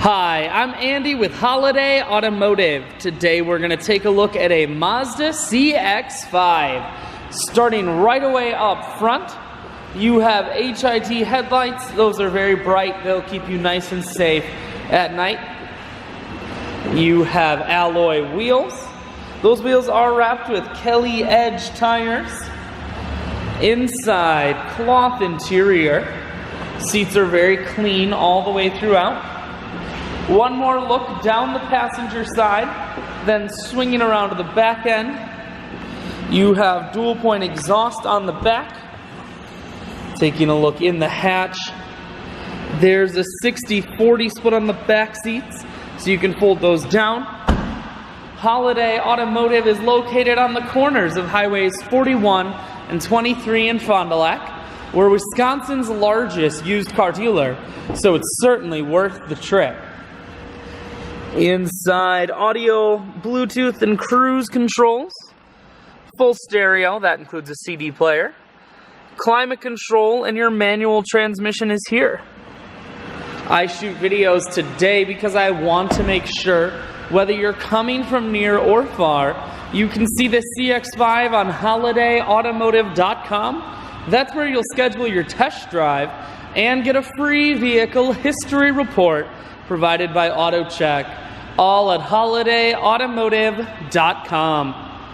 Hi, I'm Andy with Holiday Automotive. Today we're going to take a look at a Mazda CX-5. Starting right away up front, you have HID headlights. Those are very bright. They'll keep you nice and safe at night. You have alloy wheels. Those wheels are wrapped with Kelly Edge tires. Inside, cloth interior. Seats are very clean all the way throughout. One more look down the passenger side, then swinging around to the back end. You have dual point exhaust on the back. Taking a look in the hatch, there's a 60-40 split on the back seats, so you can fold those down. Holiday Automotive is located on the corners of highways 41 and 23 in Fond du Lac. We're Wisconsin's largest used car dealer, so it's certainly worth the trip. Inside, audio, Bluetooth, and cruise controls. Full stereo, that includes a CD player. Climate control, and your manual transmission is here. I shoot videos today because I want to make sure, whether you're coming from near or far, you can see the CX-5 on holidayautomotive.com. That's where you'll schedule your test drive and get a free vehicle history report provided by AutoCheck, all at holidayautomotive.com.